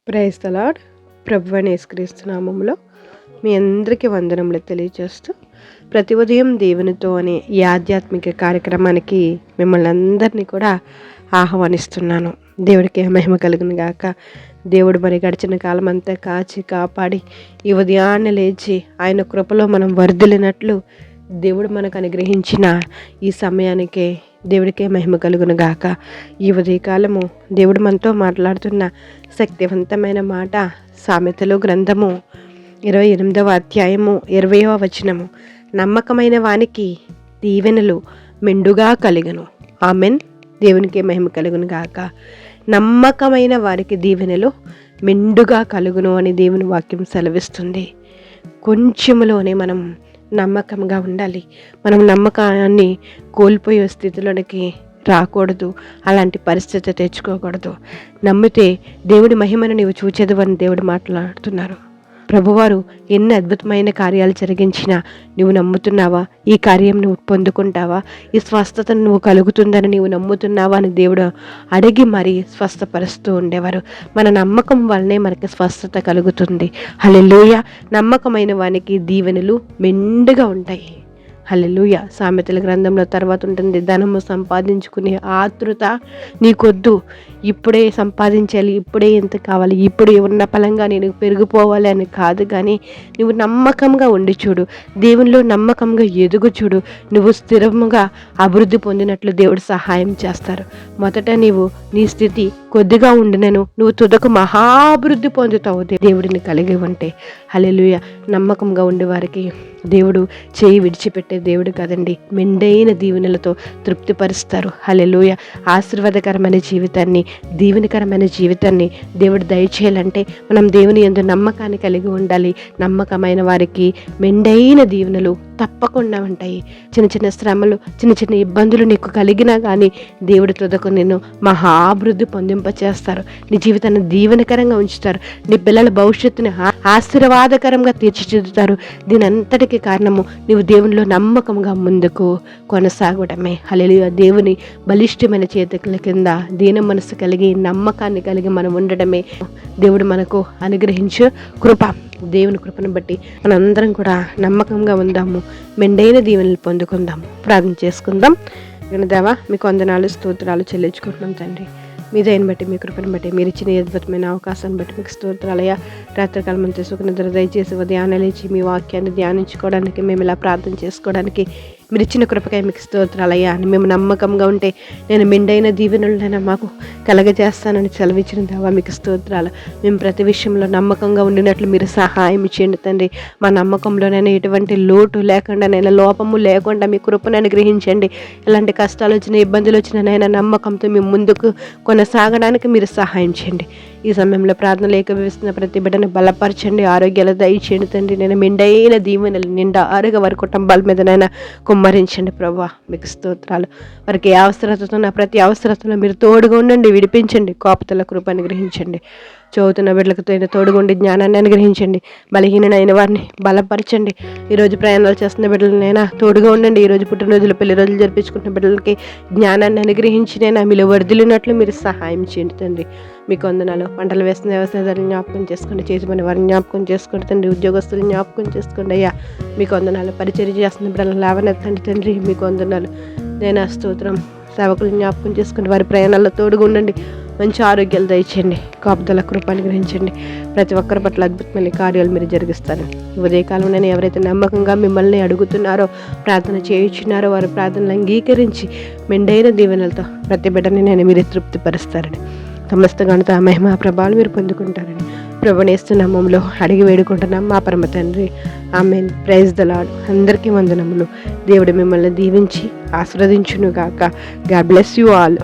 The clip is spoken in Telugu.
Praise the lord. ప్రభువైన యేసుక్రీస్తు నామములో మీ అందరికీ వందనములు తెలియజేస్తూ, ప్రతి ఉదయం దేవునితో అనే ఈ ఆధ్యాత్మిక కార్యక్రమానికి మిమ్మల్ని అందరినీ కూడా ఆహ్వానిస్తున్నాను. దేవుడికి మహిమ కలుగును గాక. దేవుడు మరి గడిచిన కాలం అంతా కాచి కాపాడి ఈ ఉదయాన్నే లేచి ఆయన కృపలో మనం వర్ధిల్లినట్లు దేవుడు మనకు అనుగ్రహించిన ఈ సమయానికే దేవుడికే మహిమ కలుగును గాక. ఈ ఉదయకాలము దేవుడు మనతో మాట్లాడుతున్న శక్తివంతమైన మాట సామెతలు గ్రంథము 28వ అధ్యాయము 20వ వచనము. నమ్మకమైన వానికి దీవెనలు మెండుగా కలుగును. ఆమెన్. దేవునికి మహిమ కలుగును గాక. నమ్మకమైన వారికి దీవెనలు మెండుగా కలుగును అని దేవుని వాక్యం సెలవిస్తుంది. కొంచెములోనే మనం నమ్మకంగా ఉండాలి. మనం నమ్మకాన్ని కోల్పోయే స్థితిలోనికి రాకూడదు. అలాంటి పరిస్థితి తెచ్చుకోకూడదు. నమ్మితే దేవుడి మహిమను నీవు చూచెదవు అని దేవుడు మాట్లాడుతున్నారు. ప్రభువారు ఎన్ని అద్భుతమైన కార్యాలు జరిగించినా నువ్వు నమ్ముతున్నావా? ఈ కార్యం నువ్వు పొందుకుంటావా? ఈ స్వస్థతను నువ్వు కలుగుతుందని నీవు నమ్ముతున్నావా అని దేవుడు అడిగి మరీ స్వస్థపరుస్తూ ఉండేవారు. మన నమ్మకం వల్లనే మనకి స్వస్థత కలుగుతుంది. హల్లెలూయా. నమ్మకమైన వానికి దీవెనలు మెండుగా ఉంటాయి. హల్లెలూయా. సామెతల గ్రంథంలో తర్వాత ఉంటుంది, ధనము సంపాదించుకునే ఆతృత నీకొద్దు. ఇప్పుడే సంపాదించాలి, ఇప్పుడే ఎంత కావాలి, ఇప్పుడు ఉన్న ఫలంగా నేను పెరిగిపోవాలి అని కాదు, కానీ నువ్వు నమ్మకంగా ఉండి చూడు. దేవునిలో నమ్మకంగా ఎదుగు చూడు. నువ్వు స్థిరముగా అభివృద్ధి పొందినట్లు దేవుడు సహాయం చేస్తారు. మొదట నీ స్థితి కొద్దిగా ఉండినను నువ్వు తుదకు మహాభివృద్ధి పొందుతావు దేవుడిని కలిగి ఉంటే. హల్లెలూయా. నమ్మకంగా ఉండే వారికి దేవుడు చేయి విడిచిపెట్టే దేవుడు కాదండి. మెండైన దీవెనలతో తృప్తిపరుస్తారు. హల్లెలూయా. ఆశీర్వాదకరమైన జీవితాన్ని, దీవెనకరమైన జీవితాన్ని దేవుడు దయచేయాలంటే మనం దేవుని యందు నమ్మకాన్ని కలిగి ఉండాలి. నమ్మకమైన వారికి మెండైన దీవెనలు తప్పకుండా ఉంటాయి. చిన్న చిన్న శ్రమలు, చిన్న చిన్న ఇబ్బందులు నీకు కలిగినా కానీ దేవుడి తుదకు నిన్ను మహాభివృద్ధి పొందింపచేస్తారు. నీ జీవితాన్ని దీవెనకరంగా ఉంచుతారు. నీ పిల్లల భవిష్యత్తుని ఆశీర్వాదకరంగా తీర్చిదిద్దుతారు. దీని అంతటికి కారణము నీవు దేవునిలో నమ్మకంగా ముందుకు కొనసాగడమే. హల్లెలూయా. దేవుని బలిష్టమైన చేతుల కింద దీన మనసు కలిగి నమ్మకాన్ని కలిగి మనం ఉండడమే దేవుడు మనకు అనుగ్రహించు కృప. దేవుని కృపను బట్టి మనందరం కూడా నమ్మకంగా ఉందాము. మెండైన దీవెనలు పొందుకుందాము. ప్రార్థన చేసుకుందాం. దేవా, మీకు వందనాలు స్తోత్రాలు చెల్లించుకుంటున్నాం తండ్రి. మీ దయని బట్టి, మీ కృపను బట్టి, మీరు ఇచ్చిన అద్భుతమైన అవకాశాన్ని బట్టి మీకు స్తోత్రాలయ్యా. రాత్రికాలం అంతా సుఖనిద్ర దయచేసి ఉదయాన్నే లేచి మీ వాక్యాన్ని ధ్యానించుకోవడానికి, మేము ఇలా ప్రార్థన చేసుకోవడానికి మీరు ఇచ్చిన కృపకాయ మీకు స్తోత్రాలయ్యా. అని మేము నమ్మకంగా ఉంటే నేను మెండైన దీవెనలైనా మాకు కలగజేస్తానని సెలవిచ్చిన దేవా మీకు స్తోత్రాలు. మేము ప్రతి విషయంలో నమ్మకంగా ఉండినట్లు మీరు సహాయం ఇచ్చేయండి తండ్రి. మా నమ్మకంలోనైనా ఎటువంటి లోటు లేకుండా, నైనా లోపము లేకుండా మీ కృపను అనుగ్రహించండి. ఎలాంటి కష్టాలు వచ్చినా, ఇబ్బందులు వచ్చినా నైనా నమ్మకంతో మేము ముందుకు కొనసాగడానికి మీరు సహాయం చేయండి. ఈ సమయంలో ప్రార్థనలు ఏకీభవిస్తున్న ప్రతి బిడ్డను బలపరచండి, ఆరోగ్యాలు దయచేయండి తండ్రి. నేను మెండైన దీవెనలు నిండా ఆరుగా వారి కుటుంబాల మీద నైనా కుమ్మరించండి ప్రభువా మీకు స్తోత్రాలు. వారికి ఏ అవసరతతో ప్రతి అవసరతలో మీరు తోడుగా ఉండండి, విడిపించండి, కోపతల కృప అనుగ్రహించండి. చదువుతున్న బిడ్డలకు తోడుగుండి జ్ఞానాన్ని అనుగ్రహించండి. బలహీనైన వారిని బలపరచండి. ఈరోజు ప్రయాణాలు చేస్తున్న బిడ్డలనైనా తోడుగా ఉండండి. ఈరోజు పుట్టినరోజులు, పెళ్లి రోజులు జరిపించుకుంటున్న బిడ్డలకి జ్ఞానాన్ని అనుగ్రహించినైనా మీలో వర్ధిల్లినట్లు మీరు సహాయం చేయండి తండ్రి. మీకు వందనాలు. పంటలు వేస్తున్న వ్యవసాయదారులు జ్ఞాపకం చేసుకోండి, చేతి పని వారిని జ్ఞాపకం చేసుకోండి తండ్రి. ఉద్యోగస్తులు జ్ఞాపకం చేసుకోండి అయ్యా. మీకు వందనాలు. పరిచర్య చేస్తున్న బిడ్డలను లేవనెత్తండి తండ్రి. మీకు వందనాలు. నేను స్తోత్రం. సేవకులు జ్ఞాపకం చేసుకోండి, వారి ప్రయాణాల్లో తోడుగా ఉండండి. మంచి ఆరోగ్యాలు దయచేయండి, కాపుదల కృప అనుగ్రహించండి. ప్రతి ఒక్కరి పట్ల అద్భుతమైన కార్యాలు మీరు జరిగిస్తారు. ఉదయకాలంలో ఎవరైతే నమ్మకంగా మిమ్మల్ని అడుగుతున్నారో, ప్రార్థన చేయించున్నారో, వారి ప్రార్థనలు అంగీకరించి మెండైన దీవెనలతో ప్రతి బిడ్డని నేను మీరు తృప్తిపరుస్తారని, సమస్త ఘనత మహిమ ప్రభావాలు మీరు పొందుకుంటారని ప్రభునేస్తు నామములో అడిగి వేడుకుంటున్నాం మా పరమ తండ్రి. ఆమేన్. Praise the lord. అందరికీ వందనములు. దేవుడు మిమ్మల్ని దీవించి ఆశీర్వదించును గాక. God bless you all.